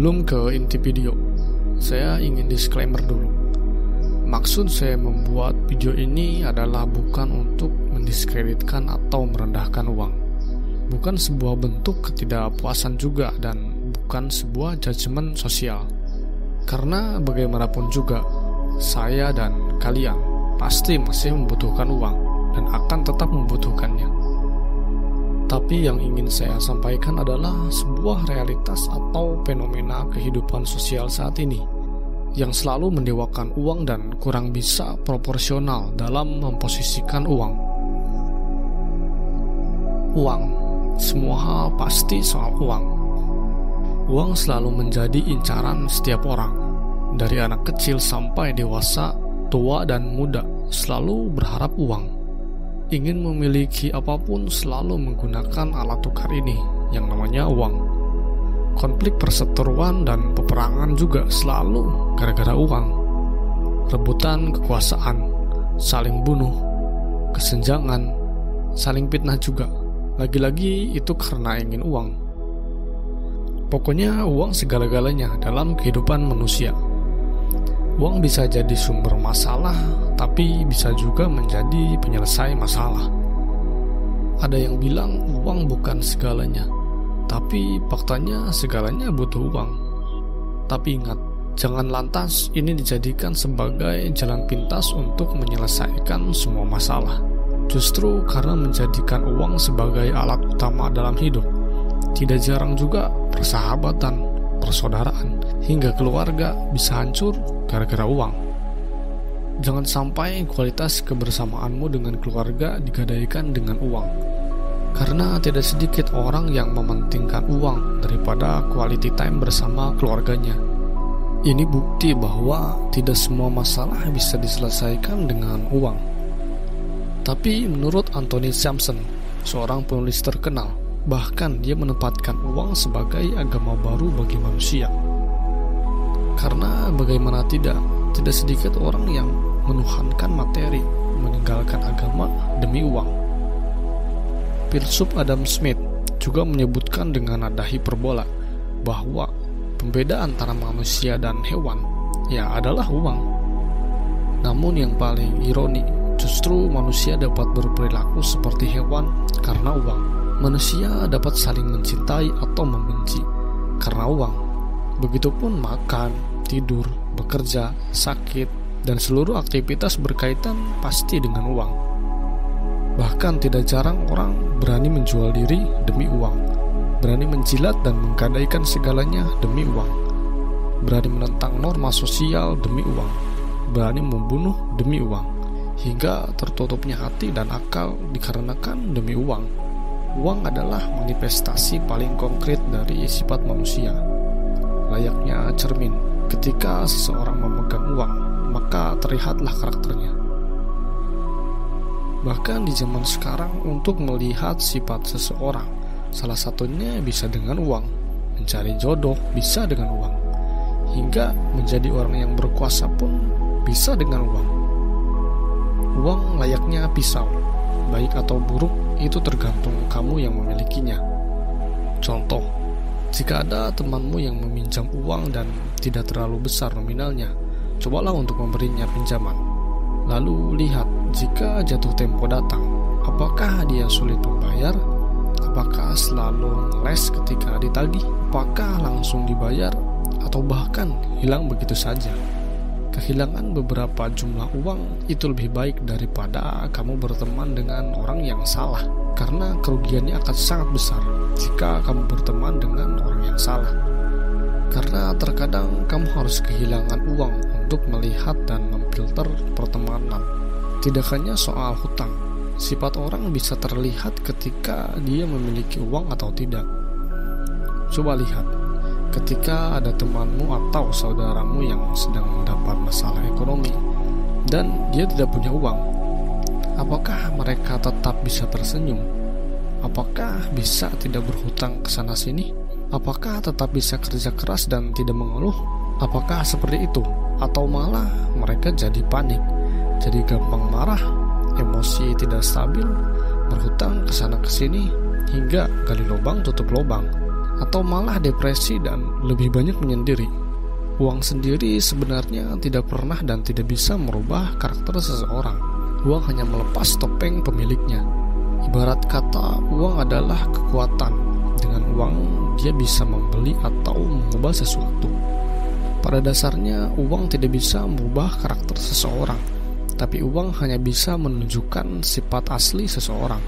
Sebelum ke inti video, saya ingin disclaimer dulu. Maksud saya membuat video ini adalah bukan untuk mendiskreditkan atau merendahkan uang. Bukan sebuah bentuk ketidakpuasan juga, dan bukan sebuah judgement sosial. Karena bagaimanapun juga, saya dan kalian pasti masih membutuhkan uang dan akan tetap membutuhkannya. Tapi yang ingin saya sampaikan adalah sebuah realitas atau fenomena kehidupan sosial saat ini yang selalu mendewakan uang dan kurang bisa proporsional dalam memposisikan uang. Uang, semua hal pasti soal uang. Uang selalu menjadi incaran setiap orang, dari anak kecil sampai dewasa, tua dan muda, selalu berharap uang. Ingin memiliki apapun selalu menggunakan alat tukar ini yang namanya uang. Konflik perseteruan dan peperangan juga selalu gara-gara uang. Rebutan kekuasaan, saling bunuh, kesenjangan, saling fitnah juga. Lagi-lagi itu karena ingin uang. Pokoknya uang segala-galanya dalam kehidupan manusia. Uang bisa jadi sumber masalah, tapi bisa juga menjadi penyelesai masalah. Ada yang bilang uang bukan segalanya, tapi faktanya segalanya butuh uang. Tapi ingat, jangan lantas ini dijadikan sebagai jalan pintas untuk menyelesaikan semua masalah. Justru karena menjadikan uang sebagai alat utama dalam hidup, tidak jarang juga persahabatan, persaudaraan, hingga keluarga bisa hancur gara-gara uang. Jangan sampai kualitas kebersamaanmu dengan keluarga digadaikan dengan uang. Karena tidak sedikit orang yang mementingkan uang daripada quality time bersama keluarganya. Ini bukti bahwa tidak semua masalah bisa diselesaikan dengan uang. Tapi menurut Anthony Sampson, seorang penulis terkenal, bahkan dia menempatkan uang sebagai agama baru bagi manusia. Karena bagaimana tidak sedikit orang yang menuhankan materi, meninggalkan agama demi uang. Filsuf Adam Smith juga menyebutkan dengan nada hiperbola bahwa pembeda antara manusia dan hewan adalah uang. Namun yang paling ironi, justru manusia dapat berperilaku seperti hewan karena uang. Manusia dapat saling mencintai atau membenci karena uang. Begitupun makan, tidur, bekerja, sakit, dan seluruh aktivitas berkaitan pasti dengan uang. Bahkan tidak jarang orang berani menjual diri demi uang, berani menjilat dan menggadaikan segalanya demi uang, berani menentang norma sosial demi uang, berani membunuh demi uang, hingga tertutupnya hati dan akal dikarenakan demi uang. Uang adalah manifestasi paling konkret dari sifat manusia. Layaknya cermin, ketika seseorang memegang uang, maka terlihatlah karakternya. Bahkan di zaman sekarang, untuk melihat sifat seseorang, salah satunya bisa dengan uang. Mencari jodoh bisa dengan uang. Hingga menjadi orang yang berkuasa pun bisa dengan uang. Uang layaknya pisau, baik atau buruk itu tergantung kamu yang memilikinya. Contoh, jika ada temanmu yang meminjam uang dan tidak terlalu besar nominalnya, cobalah untuk memberinya pinjaman. Lalu lihat, jika jatuh tempo datang, apakah dia sulit membayar? Apakah selalu ngeles ketika ditagih? Apakah langsung dibayar? Atau bahkan hilang begitu saja? Kehilangan beberapa jumlah uang itu lebih baik daripada kamu berteman dengan orang yang salah, karena kerugiannya akan sangat besar jika kamu berteman dengan orang yang salah. Karena terkadang kamu harus kehilangan uang untuk melihat dan memfilter pertemanan. Tidak hanya soal hutang, sifat orang bisa terlihat ketika dia memiliki uang atau tidak. Coba lihat, ketika ada temanmu atau saudaramu yang sedang mendapat masalah ekonomi dan dia tidak punya uang, apakah mereka tetap bisa tersenyum? Apakah bisa tidak berhutang ke sana sini? Apakah tetap bisa kerja keras dan tidak mengeluh? Apakah seperti itu? Atau malah mereka jadi panik, jadi gampang marah, emosi tidak stabil, berhutang ke sana ke sini, hingga gali lubang tutup lubang? atau malah depresi dan lebih banyak menyendiri. Uang sendiri sebenarnya tidak pernah dan tidak bisa merubah karakter seseorang. Uang hanya melepas topeng pemiliknya. Ibarat kata, uang adalah kekuatan. Dengan uang, dia bisa membeli atau mengubah sesuatu. Pada dasarnya, uang tidak bisa merubah karakter seseorang, tapi uang hanya bisa menunjukkan sifat asli seseorang.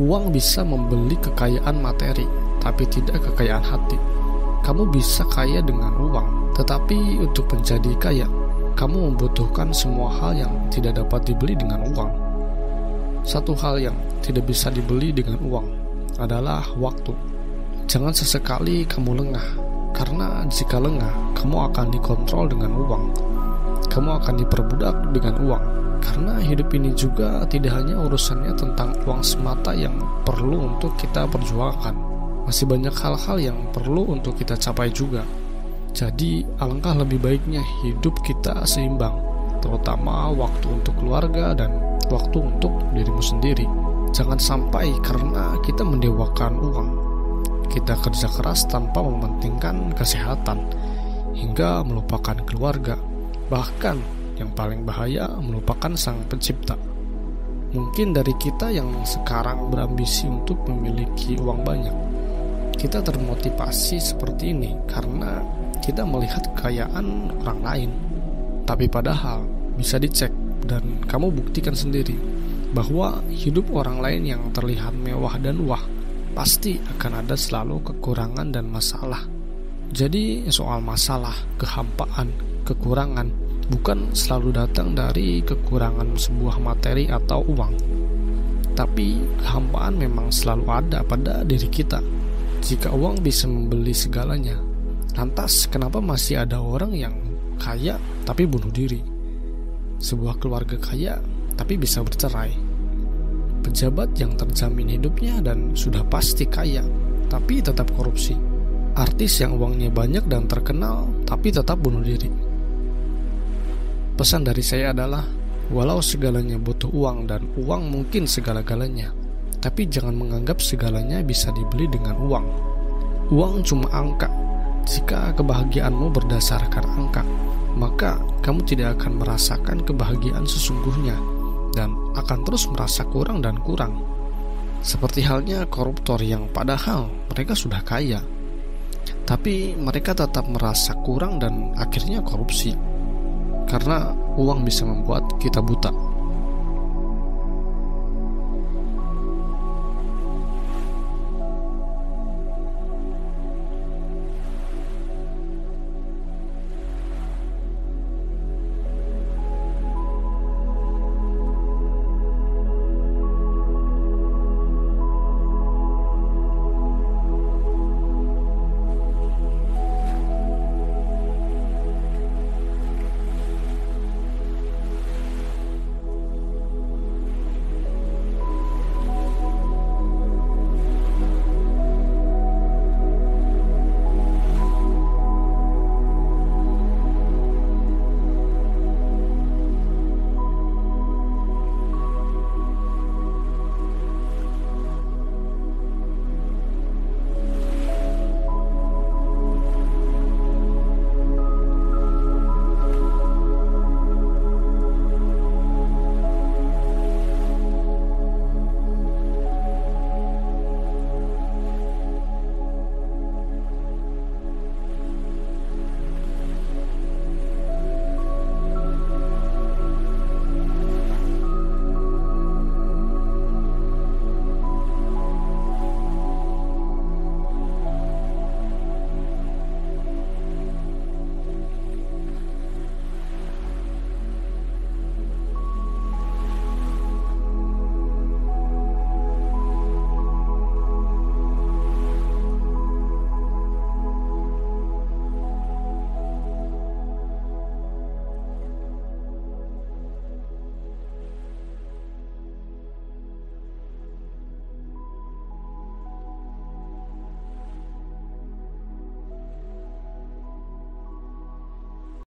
Uang bisa membeli kekayaan materi, tapi tidak kekayaan hati. Kamu bisa kaya dengan uang, tetapi untuk menjadi kaya, kamu membutuhkan semua hal yang tidak dapat dibeli dengan uang. Satu hal yang tidak bisa dibeli dengan uang adalah waktu. Jangan sesekali kamu lengah, karena jika lengah, kamu akan dikontrol dengan uang. Kamu akan diperbudak dengan uang, karena hidup ini juga tidak hanya urusannya tentang uang semata yang perlu untuk kita perjuangkan. Masih banyak hal-hal yang perlu untuk kita capai juga. Jadi, alangkah lebih baiknya hidup kita seimbang, terutama waktu untuk keluarga dan waktu untuk dirimu sendiri. Jangan sampai karena kita mendewakan uang, kita kerja keras tanpa mementingkan kesehatan, hingga melupakan keluarga. Bahkan, yang paling bahaya, melupakan sang pencipta. Mungkin dari kita yang sekarang berambisi untuk memiliki uang banyak, kita termotivasi seperti ini karena kita melihat kekayaan orang lain. Tapi padahal bisa dicek dan kamu buktikan sendiri bahwa hidup orang lain yang terlihat mewah dan wah pasti akan ada selalu kekurangan dan masalah. Jadi soal masalah, kehampaan, kekurangan bukan selalu datang dari kekurangan sebuah materi atau uang. Tapi kehampaan memang selalu ada pada diri kita. Jika uang bisa membeli segalanya, lantas kenapa masih ada orang yang kaya tapi bunuh diri? Sebuah keluarga kaya tapi bisa bercerai. Pejabat yang terjamin hidupnya dan sudah pasti kaya tapi tetap korupsi. Artis yang uangnya banyak dan terkenal tapi tetap bunuh diri. Pesan dari saya adalah, walau segalanya butuh uang dan uang mungkin segala-galanya, tapi jangan menganggap segalanya bisa dibeli dengan uang. Uang cuma angka. Jika kebahagiaanmu berdasarkan angka, maka kamu tidak akan merasakan kebahagiaan sesungguhnya dan akan terus merasa kurang dan kurang. Seperti halnya koruptor yang padahal mereka sudah kaya, tapi mereka tetap merasa kurang dan akhirnya korupsi. Karena uang bisa membuat kita buta.